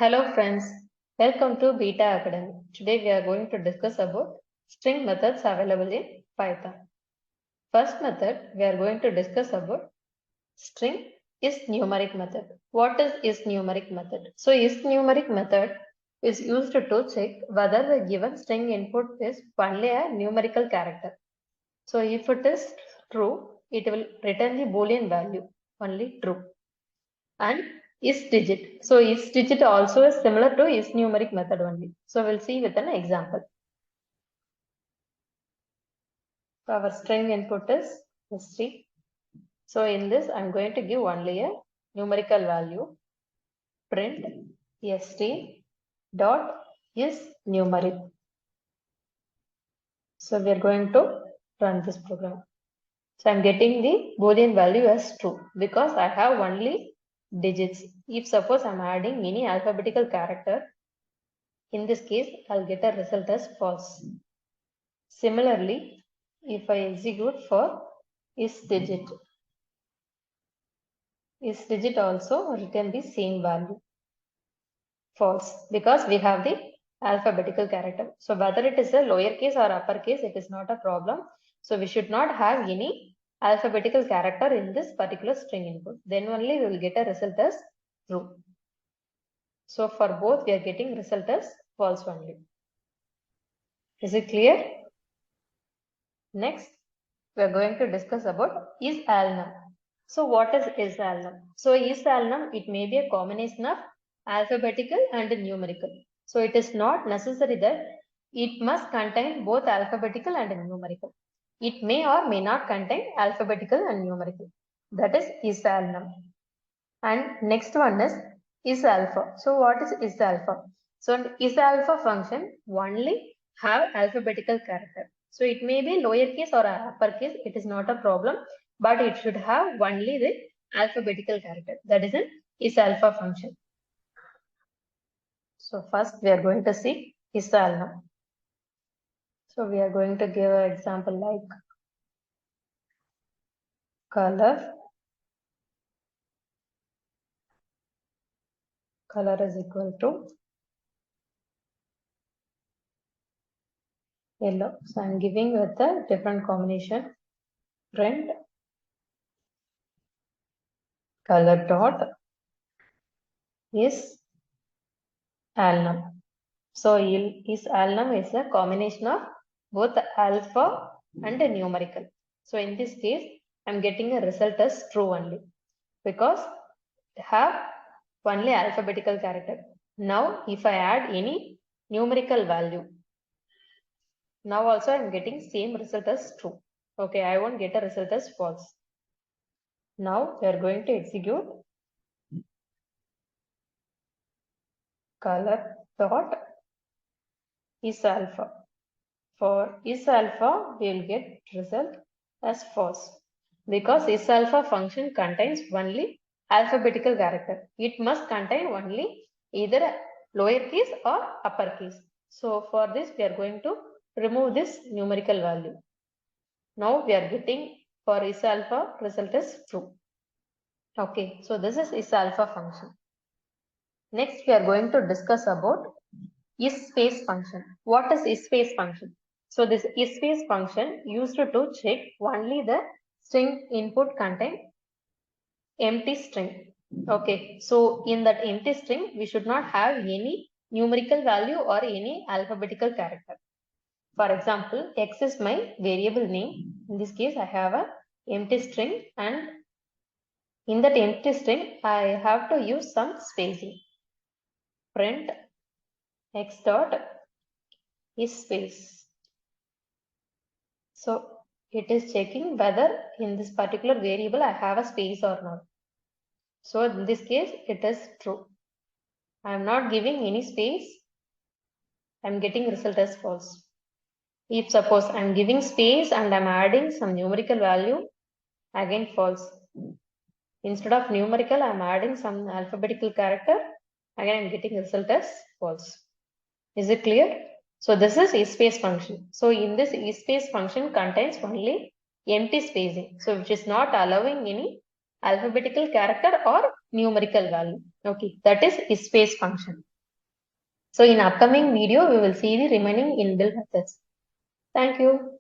Hello friends, welcome to BITA Academy. Today we are going to discuss about string methods available in Python. First method we are going to discuss about string isnumeric method. What is isnumeric method? So isnumeric method is used to check whether the given string input is only a numerical character. So if it is true, it will return the Boolean value, only true. And isdigit. So isdigit also is similar to isnumeric method only. So we'll see with an example. So our string input is st. So in this, I'm going to give only a numerical value. Print st dot isnumeric. So we are going to run this program. So I'm getting the Boolean value as true because I have only digits. If suppose I'm adding any alphabetical character, in this case, I'll get a result as false. Similarly, if I execute for isdigit also return the same value, false, because we have the alphabetical character. So whether it is a lowercase or uppercase, it is not a problem. So we should not have any alphabetical character in this particular string input. Then only we will get a result as true. So for both, we are getting result as false only. Is it clear? Next, we are going to discuss about isalnum. So what is isalnum? So isalnum, it may be a combination of alphabetical and numerical. So it is not necessary that it must contain both alphabetical and numerical. It may or may not contain alphabetical and numerical. That is isalnum. And next one is isalpha. So what is isalpha? So isalpha function only have alphabetical character. So it may be lowercase or uppercase. It is not a problem, but it should have only the alphabetical character. That is an isalpha function. So first we are going to see isalnum. So we are going to give an example like color. Color is equal to yellow. So I'm giving with a different combination. Print color dot is isnum. So isalnum is a combination of both alpha and numerical. So in this case, I'm getting a result as true only because have only alphabetical character. Now, if I add any numerical value, now also I'm getting same result as true. Okay, I won't get a result as false. Now we are going to execute color dot isalpha. For isalpha, we will get result as false because isalpha function contains only alphabetical character. It must contain only either lowercase or uppercase. So for this, we are going to remove this numerical value. Now we are getting for isalpha result is true. Okay, so this is isalpha function. Next, we are going to discuss about isspace function. What is isspace function? So this isspace function used to check only the string input contain empty string. Okay, so in that empty string, we should not have any numerical value or any alphabetical character. For example, X is my variable name. In this case, I have a empty string, and in that empty string, I have to use some spacing. Print X dot isspace. So it is checking whether in this particular variable I have a space or not. So in this case, it is true. I am not giving any space. I am getting result as false. If suppose I am giving space and I am adding some numerical value, again false. Instead of numerical, I am adding some alphabetical character. Again, I am getting result as false. Is it clear? So this is isspace function. So in this isspace function contains only empty spacing. So which is not allowing any alphabetical character or numerical value. Okay, that is isspace function. So in upcoming video, we will see the remaining inbuilt methods. Thank you.